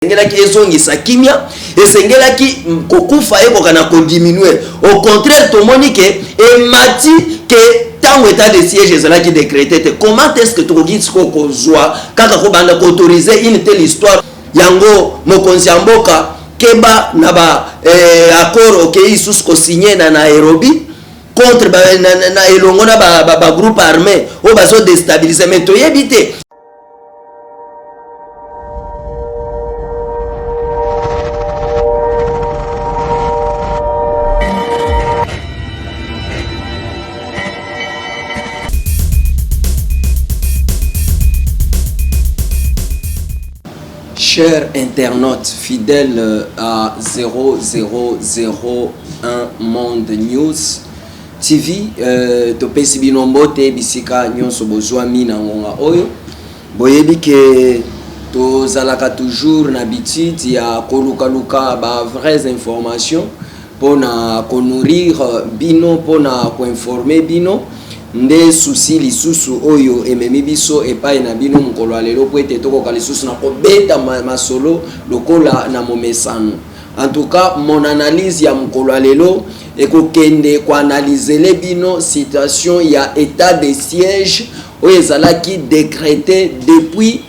Qui ezongisa kimia esengela ki kokufa ekokana ko diminuer. Au contraire to monike et mati que tant état de siège ezala qui décrété. Comment est-ce que tokoki ko kozwa kaka ko banda ko autoriser une telle histoire yango mokonzi mboka keba na ba accord OK sous ko signé na Nairobi contre na elongo na ba groupe armé o bazo déstabiliser mais to yebite. Chers internautes fidèles à 0001 Monde News TV, topesi binombote bisika nyonso bozwa mina ngonga oyo boyebi ke tozalaka toujours na habitude ya koluka ba vraies informations pona ko nourrir bino pona ko informer bino nde souci lisusu oyo ememi biso epai na bino mukolo alelo po ete tokoka lisusu na kobeta masolo lokola na momesano. En tout cas, mon analyse ya mukolo alelo ekokende ko analyser le bino situation ya état de siège oyo ezalaki décrété depuis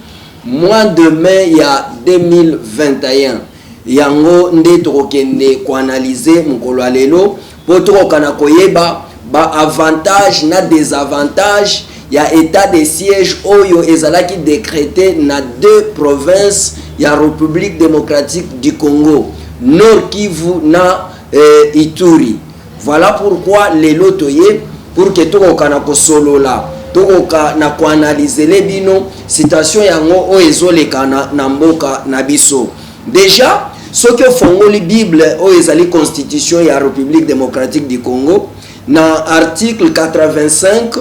mois de mai ya 2021. Yango nde tokokende ko analyser mukolo alelo po tokokana koyeba ba avantage na désavantage ya état de siège oyo ezalaki décrété na deux provinces ya République démocratique du Congo, Nord Kivu na Ituri. Voilà pourquoi lelo toye pour que tokokana ko solola tokokana ko analyser le bino situation yango oyo ezolekana na mboka na biso. Déjà ce que fongoli Bible oyo ezali constitution ya République démocratique du Congo na article 85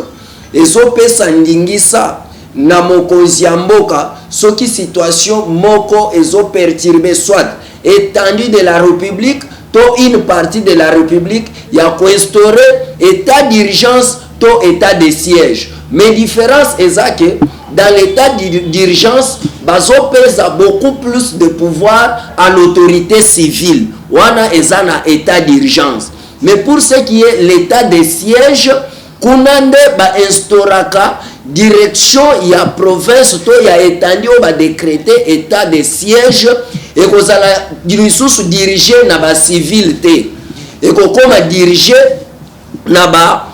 ezopesa ndingisa na mokonzi ya mboka soki situation moko ezoperturber soit étendue de la République to une partie de la République ya ko instaurer état d'urgence to état de siège. Mais différence est que dans l'état d'urgence bazopesa beaucoup plus de pouvoir à l'autorité civile wana ezana état d'urgence. Mais pour ce qui est l'état de siège, kunande ba instauraka direction ya province to ya étendue ba décréter état de siège et kozala lisusu diriger na ba civilité et kokoma diriger na ba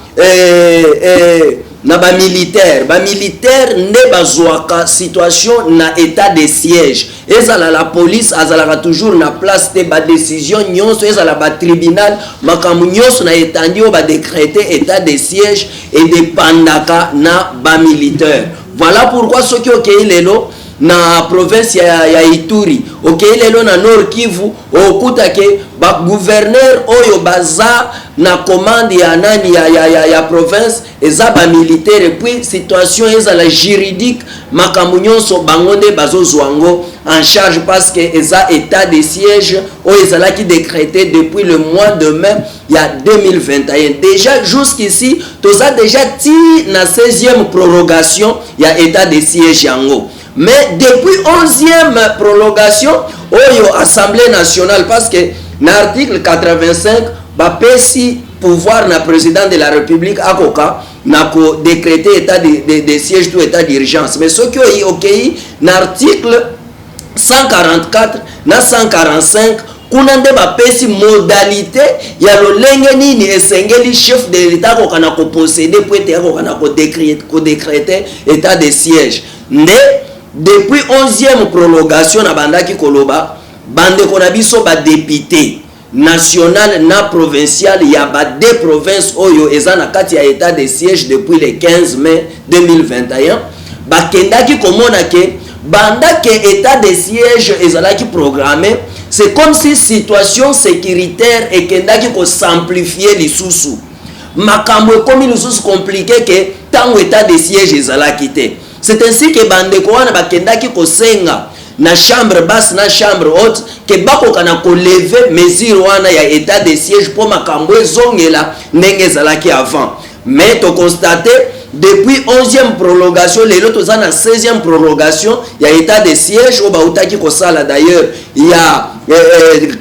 militaire nde bazwaka situation na état de siège ezala la police azalaka toujours na place te ba décision nyonso ezala ba tribunal makambo nyonso na étendue ba décréter état de siège et dépendaka na ba militaire. Voilà pourquoi soki okei lelo na province ya Ituri okei lelo na Nord Kivu okutake ba gouverneur oyo baza na commande ya nani ya province eza ba militaire puis situation ezala juridique makambo nyonso bangonde bazozwango en charge parce que eza état de siège oyo ezalaki décrété depuis le mois de mai ya 2021. Déjà jusqu'ici toza déjà ti na 16e prorogation ya état de siège yango. Mais depuis 11e prolongation oyo Assemblée nationale parce que na article 85 ba pesi pouvoir na président de la République akoka na ko décréter état de siège tout état d'urgence. Mais ce qui est OK na article 144 na 145 kuna nde ba pesi modalité ya lolenge nini esengeli chef de l'état ko kana ko posséder pour être ko kana ko décréter état de siège. Nde depuis 11e prolongation na bandaki koloba bande kona biso ba député national na provincial ya ba deux provinces oyo ezana kati ya état de siège depuis le 15 mai 2021 bakendaki komona ke banda ke état de siège ezalaki programmé. C'est comme si situation sécuritaire ekendaki ko simplifier lisusu makambo ekomi lisusu compliqué ke tango état de siège ezalaki te. C'est ainsi que bandeko wana bakendaki kosenga na chambre basse na chambre haute ke bako kana ko lever mesure wana ya état de siège pour makambo ezongela ndenge ezalaki avant. Mais to constater depuis 11e prolongation, les autres ont la 16e prolongation, il y a état de siège, au Baoutaki Kosala d'ailleurs, il y a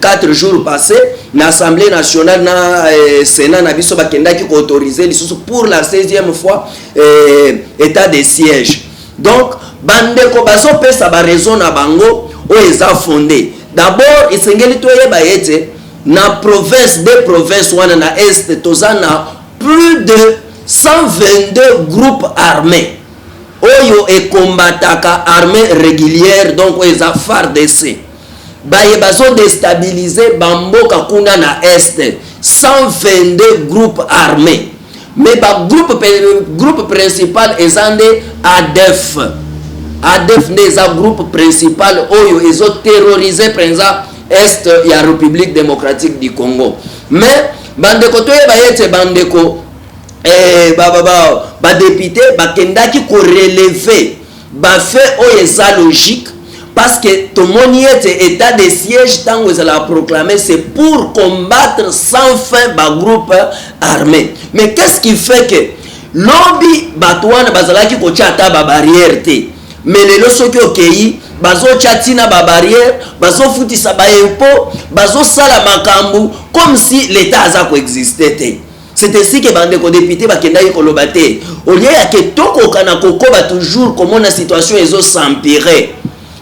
4 jours passés, l'Assemblée nationale, le Sénat, Nabiso Bakendaki qui autorisé pour la 16e fois état de siège. Donc, Bandeko Baso Pesa ba raison na bango, où ils ont fondé. D'abord, il s'engage toye baete, na province, des provinces, ou na Est, tozana plus de 122 groupes armés. Oyo et combataka armée régulière, donc ils ont FARDC. Baye bazo déstabiliser Bamboka kuna na Est. 122 groupes armés. Mais le groupe principal est ADF. ADF n'est un groupe principal oyo ils ont terrorisé présent Est et la République démocratique du Congo. Mais bandeko toye bayete bandeko député bakendaki ko relever ba fait oyo eza logique parce que tout le monde était état de siège tant que ça l'a proclamé, c'est pour combattre sans fin ba groupe armé. Mais qu'est-ce qui fait que lobby batouana bazalaki ko tchata ba barrière te, mais les losoki okei bazo tchatina ba barrière, bazo futisa ba impôt, bazo sala makambu comme si l'état aza ko existait. C'est ainsi que bandeko député bakendaki kolobate au lieu ya que toko kana kokoba toujours comment la situation ezo s'empirer.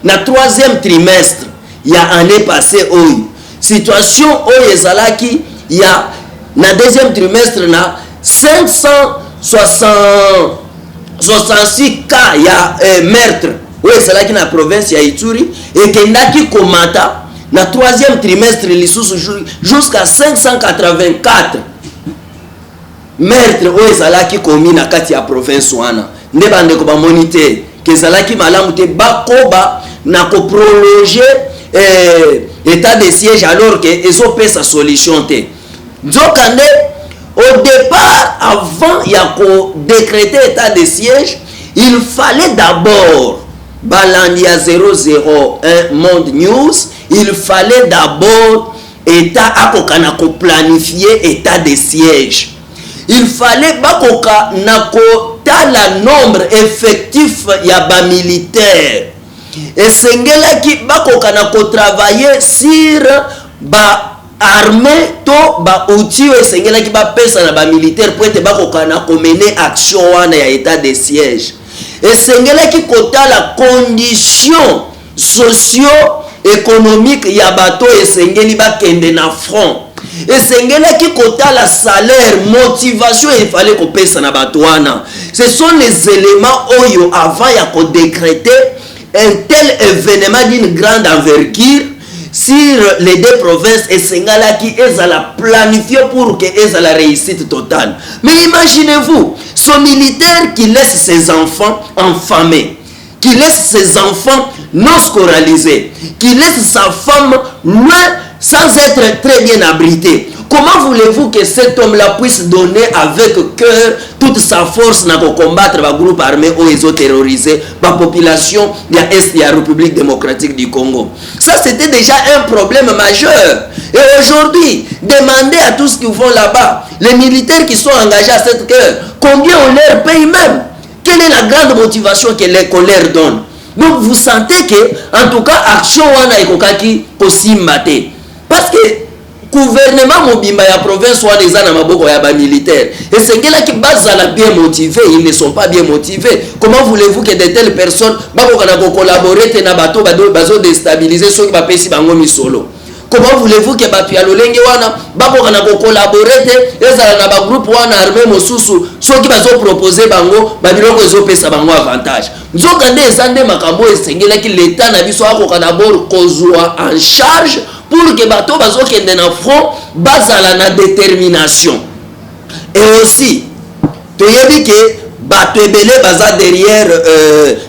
Na 3e trimestre il y a année passée oyo situation oyo ezalaki il y a na 2e trimestre na 566 cas ya meurtre oyo ezalaki na province ya Ituri et kendaki komata na 3e trimestre lisusu jusqu'à 584 meurtre oyo ezalaki komi na kati ya province wana nde bandeko ba moniteur kezalaki malamu te bakoba na ko prolonger état de siège alors que ezopé sa solution te. Nzokande au départ avant ya ko décréter état de siège, il fallait d'abord balandia 001 Monde News, il fallait d'abord état akokana ko planifier état de siège. Il fallait bakoka nako tala nombre effectif ya ba militaire. Et sengelaki bakoka nako travailler sur ba armée to ba outil et sengelaki ba pesa na ba militaire pour être bakoka nako mener action wana ya état de siège. Et sengelaki kota la condition socio-économique ya bato et sengeli ba kende na front. Et sengelaki kota la salaire, motivation il fallait qu'on paye ça na batouana. Ce sont les éléments oyo avant ya ko décréter un tel événement d'une grande envergure sur les deux provinces et sengalaki ezala planifié pour que ezala réussite totale. Mais imaginez-vous, ce militaire qui laisse ses enfants enfamés, qui laisse ses enfants non scolarisés, qui laisse sa femme loin sans être très bien abrité. Comment voulez-vous que cet homme-là puisse donner avec cœur toute sa force pour combattre le groupe armé ou ils ont terrorisé la population de l'Est de la République démocratique du Congo? Ça, c'était déjà un problème majeur. Et aujourd'hui, demandez à tous qui vont là-bas, les militaires qui sont engagés à cette guerre, combien on leur paye même? Quelle est la grande motivation qu'on leur donne? Donc, vous sentez que, en tout cas, action wana ekokaki kosimbate. Parce que gouvernement mobimba ya province wana eza na maboko ya ba militaire et sengela ki bazala bien motivés, ils ne sont pas bien motivés. Comment voulez-vous que de telles personnes bakoka na collaborer te na bato bazo déstabiliser ceux qui ba pesi bango misolo? Comment voulez-vous que bato ya lolenge wana bakoka na collaborer te ezala na ba groupe wana armé mosusu ceux qui bazo proposer bango ba biloko ezo pesa bango avantage? Nzoka nde ezande makambo esengela ki l'état na biso akoka d'abord kozwa en charge pour que bato bazokende na front bazala na détermination. Et aussi toyebi que bato ebele baza derrière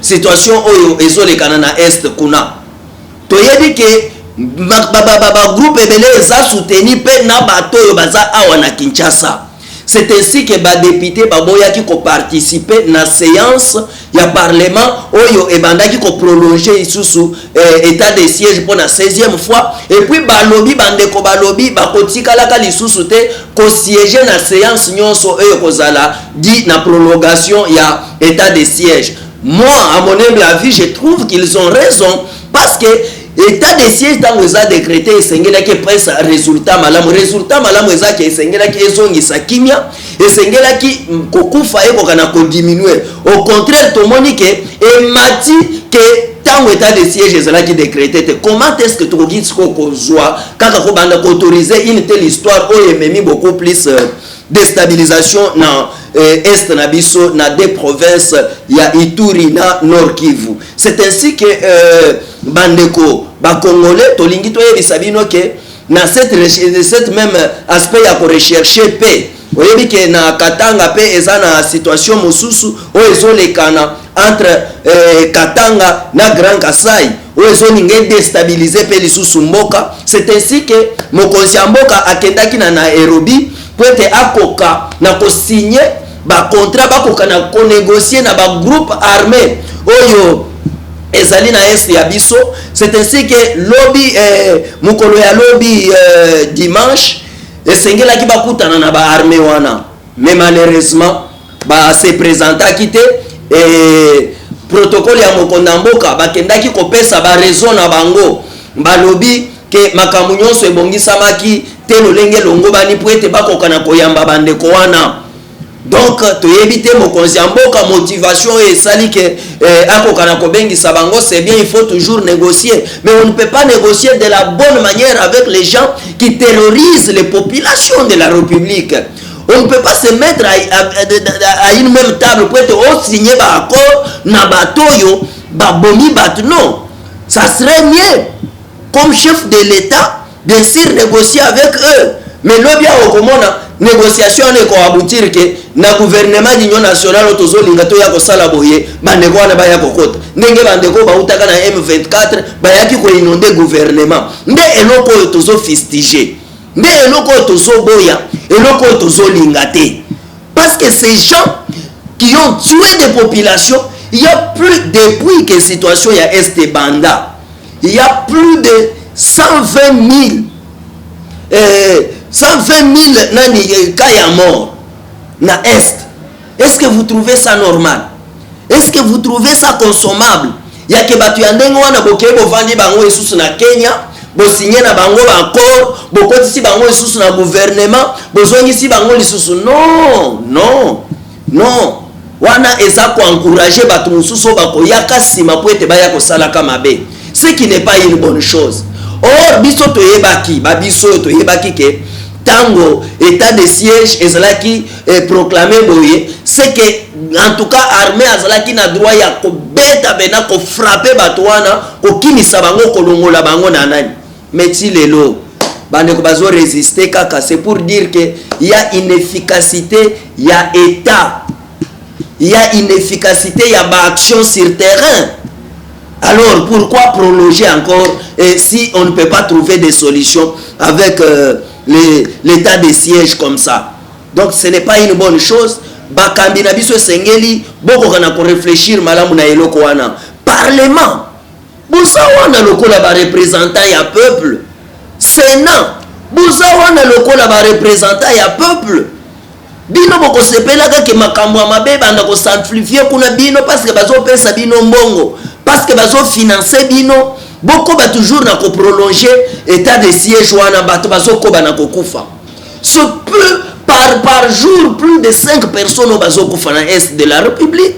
situation oyo ezolekana na est kuna. Toyebi que groupe ebele eza soutenu pe na bato oyo baza awa na Kinshasa. C'est ainsi que ba député baboya qui ko participer na séance ya parlement oyo ebanda qui ko prolonger isusu état de siège pour la 16e fois et puis balobi bandeko balobi bakotikala ka lisusu te ko siéger na séance nyonso oyo kozala dit na prolongation ya état de siège. Moi à mon humble avis je trouve qu'ils ont raison parce que état de siège dans les a décrété esengela ki presse résultat malamu eza ki esengela ki ezongisa kimia esengela ki kokufa eko kana ko diminuer au contraire tomoni ke emati ke tant état de siège ezala ki décrété. Comment est-ce que tu dis ko kozwa kaka ko banda ko autoriser une telle histoire o ememi beaucoup plus déstabilisation na est na biso na des provinces ya Ituri na Nord Kivu. C'est ainsi que bandeko ba congolais tolingi to yebisa bino ke na cette même aspect ya ko rechercher paix oyebi ke na Katanga pe eza na situation mosusu o ezolekana entre Katanga na Grand Kasai o ezoninga déstabiliser pe lisusu mboka. C'est ainsi que mokonzi ya mboka akendaki na Nairobi pour être akoka na ko signer ba contrat ba koka na ko négocier na ba groupe armé oyo ezali na est ya biso. C'est ainsi que lobby mukolo ya lobby dimanche esengela ki bakutana na ba armée wana mais malheureusement ba se présenta kité et protocole ya mokonda mboka bakendaki kopesa ba raison na bango ba lobby ke makambo nyonso ebongisamaki te lolenge longo bani po ete bakoka na koyamba bandeko wana. Donc toyebi te mokonzi ya mboka motivation esali ke akoka na kobengisa bango. C'est bien, il faut toujours négocier, mais on ne peut pas négocier de la bonne manière avec les gens qui terrorisent les populations de la République. On ne peut pas se mettre à une même table pour être signer un accord na batoyo babomi bat. Non, ça serait mieux comme chef de l'État bien sûr négocier avec eux, mais le bien au commun négociation ne ko aboutir que na gouvernement d'union nationale otozo linga to ya ko sala boye bandeko wana ba ya kokota ndenge bandeko ba utaka na M24 ba ya ki ko inonder gouvernement nde eloko otozo fistiger nde eloko otozo boya eloko otozo linga te, parce que ces gens qui ont tué des populations, il y a plus depuis que situation ya Est Banda, il y a plus de 120 000 nani kaya mort na Est. Est-ce que vous trouvez ça normal? Est-ce que vous trouvez ça consommable? Ya ke batu ya ndenge wana bokebo vandi bango esusu na Kenya, bo signer na bango accord, bokoti si bango esusu na gouvernement, bozongi si bango lisusu. Non, non, non. Wana eza ko encourager batu mususu bako yaka sima po ete baya ko sala kama be. Ce qui n'est pas une bonne chose. Or biso toyebaki, ba biso toyebaki ke tango état de siège ezalaki proclamé boye, c'est que en tout cas armée azalaki na droit ya ko beta bena ko frapper batwana ko kinisa bango ko longola bango na nani. Mais ti lelo bande ko bazo résister kaka, c'est pour dire que il y a une efficacité, il y a état, il y a une efficacité, il y a ba action sur terrain. Alors pourquoi prolonger encore si on ne peut pas trouver des solutions avec l'état de siège comme ça? Donc ce n'est pas une bonne chose. Bakambi na biso sengeli boko kana ko réfléchir malamu na eloko wana. Parlement busa wana lokola ba représentant ya peuple. Sénat busa wana lokola ba représentant ya peuple. Bino boko sepela ka ke makambo ya mabe banda ko simplifier kuna bino parce que bazo pesa bino mbongo, parce que bazo financer bino boko ba toujours na ko prolonger état de siège wana bato bazo ko bana ko kufa. Ce peu par jour plus de 5 personnes au bazo kufa na est de la République.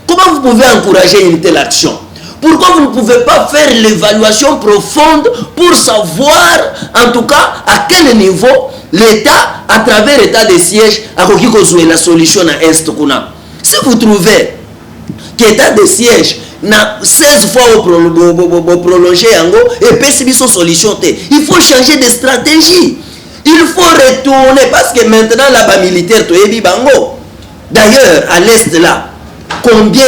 Comment vous pouvez encourager une telle action? Pourquoi vous ne pouvez pas faire l'évaluation profonde pour savoir en tout cas à quel niveau l'État, à travers l'état de siège, a joué la solution à Est kuna? Si vous trouvez que l'état de siège na 16 fois au prolonger yango et puis son solution, il faut changer de stratégie. Il faut retourner parce que maintenant là-bas militaire to yebi bango. D'ailleurs à l'Est là, combien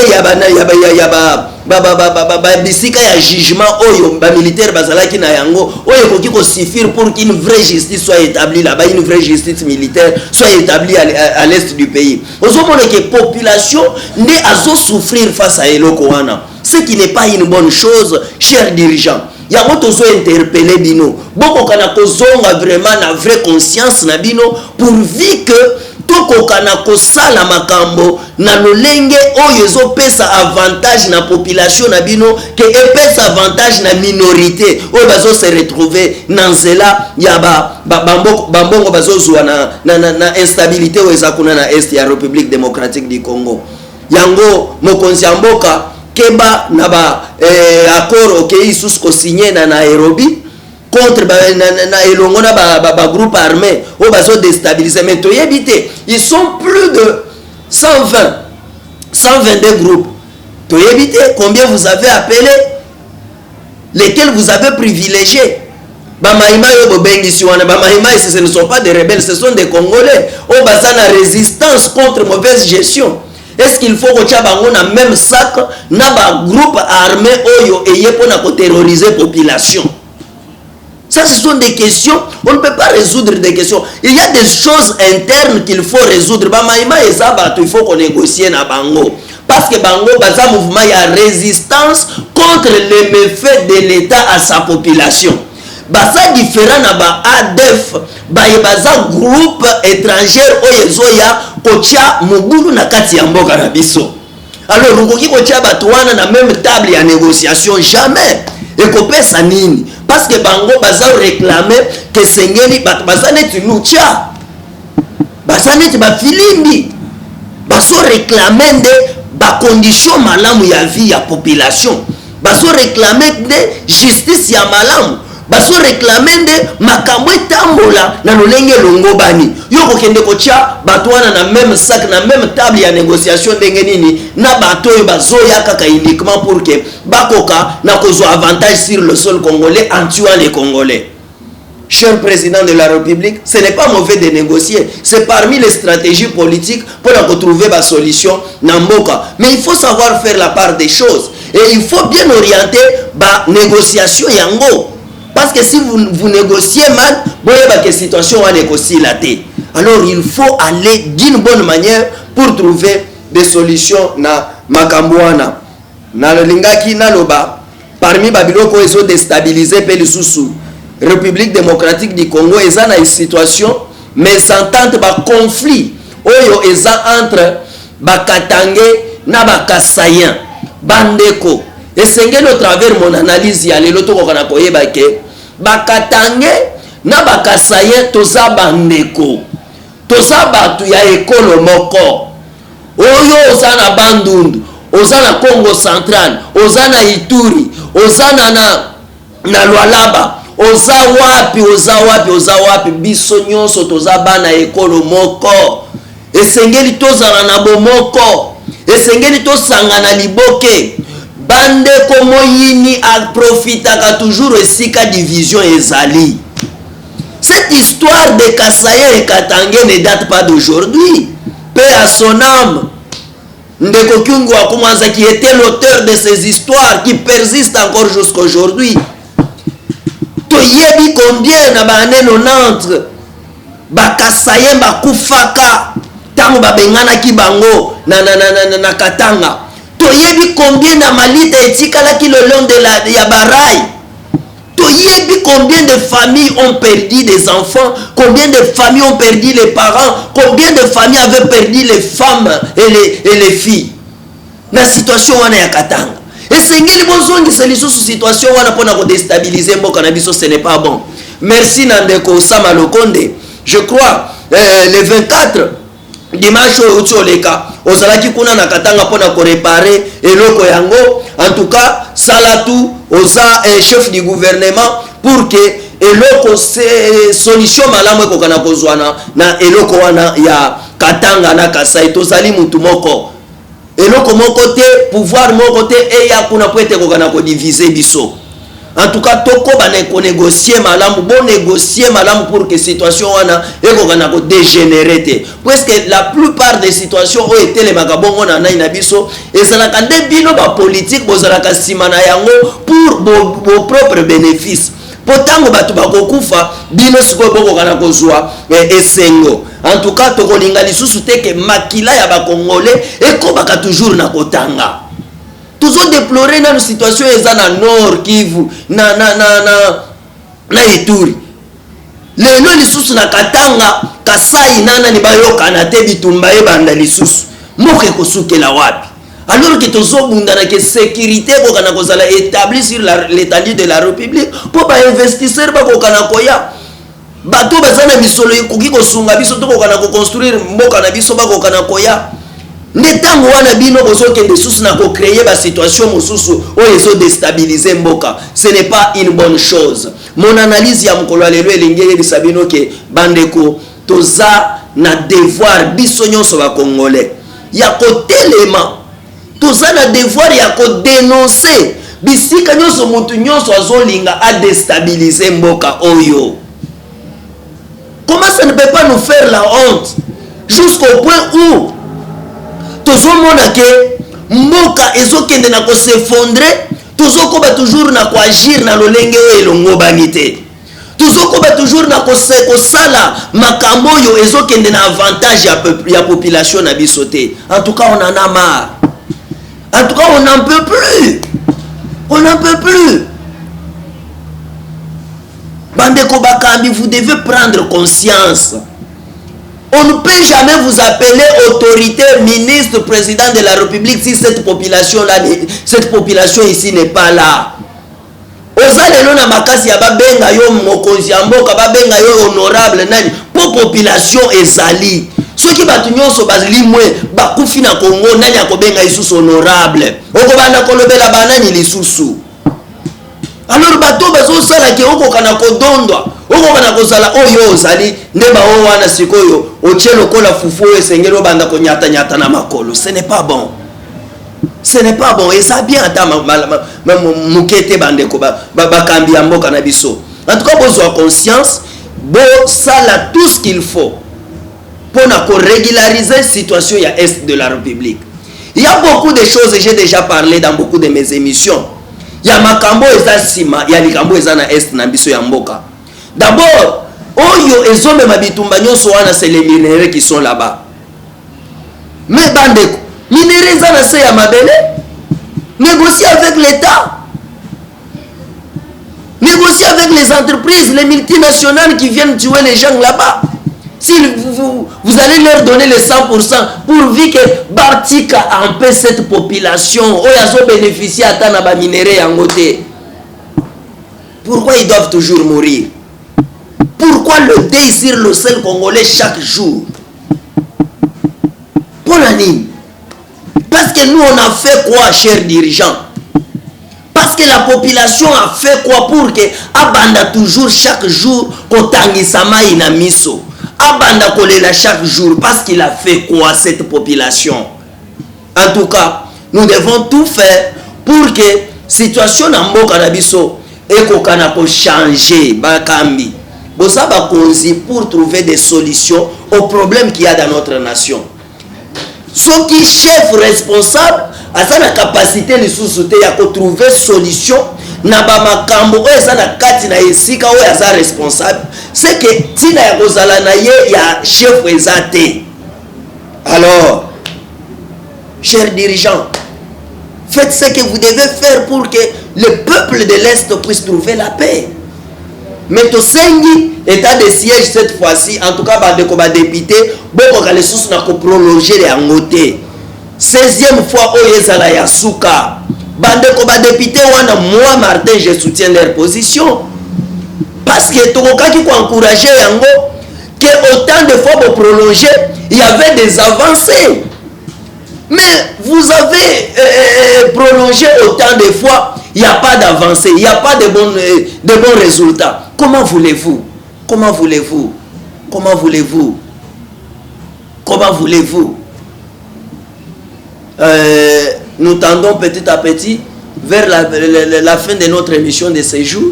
bisika ya jugement oyo ba militaire bazalaki na yango oyo koki ko suffire pour qu'une vraie justice soit établie là-bas, une vraie justice militaire soit établie à l'est du pays. Ozomona que population ne azo souffrir face à eloko wana, ce qui n'est pas une bonne chose, chers dirigeants. Yango tozo interpeller bino boko kana kozonga vraiment na vraie conscience na bino pourvu que tokokana kosala makambo na lolenge oyo ezopesa avantage na population na bino ke epesa avantage na minorité oyo bazo se retrouver na nzela ya bambongo bazozwa na instabilité oyo eza kuna na est ya République démocratique du Congo. Yango mokonzi ya mboka keba na accord okei sous ko signé na Nairobi contre na elongo na groupe armé o baso déstabiliser. Mais toyebite ils sont plus de 122 groupes. Toyebite combien vous avez appelé, lesquels vous avez privilégié. Bamaïma yo bobengi wana bamaïma, ce ne sont pas des rebelles, ce sont des Congolais o basa na résistance contre mauvaise gestion. Est-ce qu'il faut que tu aies na même sac na ba groupe armé oyo eye pona ko terroriser population? Ça, ce sont des questions. On ne peut pas résoudre des questions. Il y a des choses internes qu'il faut résoudre. Il faut qu'on négocie na bango. Parce que bango, baza mouvement, il y a résistance contre les méfaits de l'État à sa population. Baza différent na ba ADF, baza groupe étranger oyezoya kocha mugulu na kati ya mboka na biso. Alors, rukoki kocha batuana na même table ya négociation, jamais. Et kopesa nini? Parce que bango baza réclamer que sengeli baza neti lucha, baza neti ba filimbi, baso réclamer de ba condition malamu ya vie ya population, baso réclamer de justice ya malamu, baso réclamer de makambo etambola na lolenge longo bani. Yoko kende kocha batwana na même sac na même table ya négociation ndenge nini na bato yo bazoya kaka uniquement pour que bakoka na kozo avantage sur le sol congolais en tuant les Congolais. Cher président de la République, ce n'est pas mauvais de négocier, c'est parmi les stratégies politiques pour trouver la solution na mboka. Mais il faut savoir faire la part des choses et il faut bien orienter la négociation yango. Parce que si vous négociez mal, vous avez une situation à négocier la tête. Alors il faut aller d'une bonne manière pour trouver des solutions na makambouana. Na lingaki na loba, parmi babiloko ezo déstabiliser pe lisusu. République démocratique du Congo eza na une situation mésentente ba conflit oyo eza entre Bakatange na Bakasayen bandeko. Esengeli au travers mon analyse ya lelo to kokana koyeba ke Bakatange na Bakasayen toza bandeko, toza batu ya ekolo moko oyo oza na Bandundu, oza na Congo Central, oza na Ituri, oza na Lualaba, oza wapi biso nyonso toza bana ekolo moko. Esengeli tozala na bomoko, esengeli tosangana liboke. Bande komo yini a profitaka toujours esika division ezali. Cette histoire de Kasaye et Katange ne date pas d'aujourd'hui. Paix à son âme. Ndeko Kyungu Akumwanza qui était l'auteur de ces histoires qui persistent encore jusqu'à aujourd'hui. Toyebi combien na bane 90 Bakasaye bakufaka tango babengana ki bango na Katanga. Toyebi combien na malita etikala ki le long de la ya baraille. Toyebi combien de familles ont perdu des enfants, combien de familles ont perdu les parents, combien de familles avaient perdu les femmes et les filles. Na situation wana ya Katanga. Et sengeli bozongi solution sur situation wana pona ko déstabiliser mboka na biso, ce n'est pas bon. Merci Nandeko Sama Lokonde. Je crois le 24 dimanche Otoleka ozalaki kuna na Katanga pona ko réparer eloko yango. En tout cas, Salatu oza chef du gouvernement pour que eloko solution malamu ko kana kozwana na eloko wana ya Katanga na Kasai tozali mutu moko. Eloko moko te pouvoir moko te eya kuna poete ko kana ko diviser biso. En tout cas, toko baneko négocier malamu, bon négocier malamu pour que situation wana eko dégénérer. Parce que la plupart des situations ont été les magabongo na na biso et ça la kande bino ba politique bozalaka simana yango pour vos propres bénéfices. Potango batu bakokufa bino siko boko kana kozwa esengo. En tout cas, toko linga lisusu te que makila ya ba congolais eko baka toujours na kotanga. Toujours déplorer dans une situation eza na Nord Kivu na Ituri. Lelo lisusu na Katanga Kasai nana ni bayoka na te bitumba ebanda lisusu. Moke kosukela wapi? Alors que tozo bundana que sécurité ko kana kozala établi sur l'étendue de la République pour ba investisseur ba ko kana koya. Bato bazana misolo yokoki kosunga biso to ko kana ko construire mboka na biso ba ko kana koya. Netango wana bino bozokende susu na ko créer ba situation mosusu o ezo déstabiliser mboka. Ce n'est pas une bonne chose. Mon analyse ya mokolo lelo elengeli bisabino ke bandeko toza na devoir biso nyonso ba congolais ya ko telema toza na devoir ya ko dénoncer bisika nyonso mutu nyonso azolinga a déstabiliser mboka oyo. Comment ça ne peut pas nous faire la honte jusqu'au point où tozomona ke mboka ezokende na ko s'effondrer, tozokoba toujours na ko agir na lolenge oyo elongo banité, tozokoba toujours na ko sala makambo oyo ezokende na avantage ya population na biso te. En tout cas, on en a marre. En tout cas, on n'en peut plus. On n'en peut plus. Bandeko Bakambi, vous devez prendre conscience. On ne peut jamais vous appeler autorité, ministre, président de la République si cette population ici n'est pas là. Ozalelo na makasi ya babenga yo mokonzi ya mboka, babenga yo honorable nani po population ezali. Soki batu nyonso bazali mwe bakufi na Congo nani akobenga isusu honorable. Okobanda kolobela banani lisusu. Alors bato bazosala ke okokana kodondwa. Okokana kozala oyo ozali ndeba o wana sikoyo ochelo kola fufu esengelo banda ko nyata nyata na makolo. Ce n'est pas bon. Ce n'est pas bon. Et ça bien ata mukete bandeko bakambi ya mboka na biso. En tout cas, bozwa conscience, bo sala tout ce qu'il faut pour régulariser la situation ya est de la République. Il y a beaucoup de choses, j'ai déjà parlé dans beaucoup de mes émissions. Il y a makambo eza sima, il y a likambo eza na est na biso ya mboka. D'abord, oyo ezome mabitumba nyonso wana c'est les minéraux qui sont là-bas. Mais bandeko, minéraux eza na se ya mabele, négocier avec l'État. Négocier avec les entreprises, les multinationales qui viennent tuer les gens là-bas. Si vous allez leur donner les 100% pourvu que Bartika empêche cette population, ils ont bénéficié à Tanaba minéraux en côté. Pourquoi ils doivent toujours mourir? Pourquoi le désir le sel congolais chaque jour? Pour l'année. Parce que nous on a fait quoi, chers dirigeants? Parce que la population a fait quoi pour que Abanda toujours chaque jour Kotangisama inamiso. Abanda kolela chaque jour parce qu'il a fait quoi cette population? En tout cas, nous devons tout faire pour que situation na mboka na biso ekokana ko changer bakambi. Bosa ba konzi pour trouver des solutions aux problèmes qu'il y a dans notre nation. Ceux qui chef responsable a la capacité de sous-souter à trouver solution na ba makambo eza na kati na esika o ya za responsable, c'est que tina ya kozala na ye ya chef ezate. Alors, chers dirigeants, faites ce que vous devez faire pour que le peuple de l'Est puisse trouver la paix. Mais to sengi état de siège cette fois-ci, en tout cas bandeko ba député boko ka les sous na ko prolonger les angoté 16e fois oyezala ya suka bandeko ba député wana moi Martin je soutiens leur position parce que tokokaki ko encourager yango que autant de fois pour prolonger il y avait des avancées, mais vous avez prolongé autant de fois, il n'y a pas d'avancée, il n'y a pas de bons résultats. Comment voulez-vous? Comment voulez-vous? Comment voulez-vous? Comment voulez-vous? Nous tendons petit à petit vers la fin de notre émission de ce jour,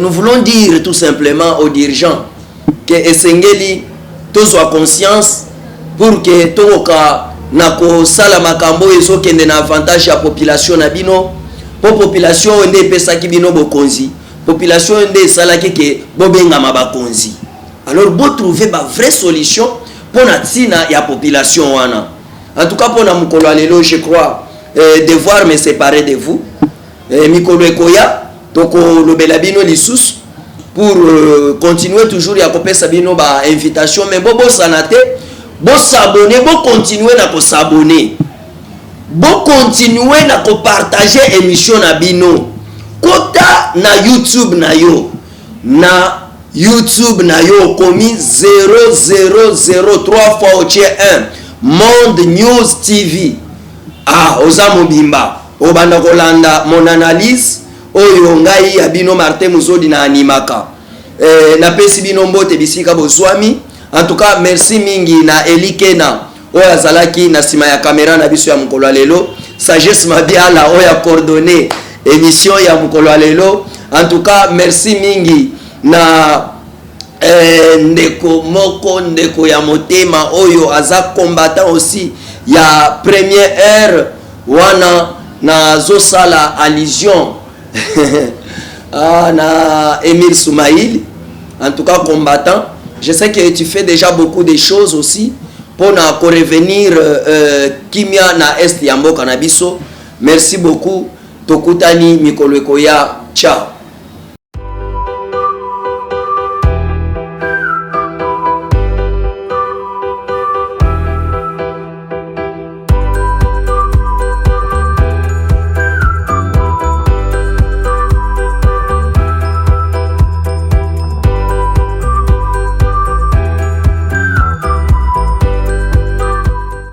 nous voulons dire tout simplement aux dirigeants que Esengeli to soit conscience pour que toka nako sala makambo ezokende na avantage ya population na bino, po population nde pesaki bino bokonzi, population nde salaki ke bobenga mabakonzi. Alors vous trouvez ba vraie solution pour na tina ya population wana. En tout cas pour na mukolo lelo, je crois devoir me séparer de vous. Mikolo ekoya toko lobela bino lisusu pour continuer toujours ya kopesa bino ba invitation, mais bobo sanate bo s'abonner, bo continuer na ko s'abonner, bo continuer na ko partager émission na bino kota na YouTube na yo, na YouTube na yo komi 0003 fois 1 Monde News TV. Ah, oza mobimba obanda kolanda mon analyse oyo ngai ya bino Martin Muzodi na animaka. Na pesi bino mbote bisika bozwami. En tout cas, merci mingi na Elikena oya zalaki na sima ya kamera na biso ya mukolo lelo. Sagesse Mabiala oya coordonné émission ya mukolo lelo. En tout cas, merci mingi na ndeko moko ndeko ya motema oyo aza combattant aussi ya première heure wana na zosala allusion na Emile Soumaïl. En tout cas, combattant. Je sais que tu fais déjà beaucoup de choses aussi pour revenir kimia na est ya mboka na biso. Merci beaucoup. Tokutani mikolo ekoya. Ciao.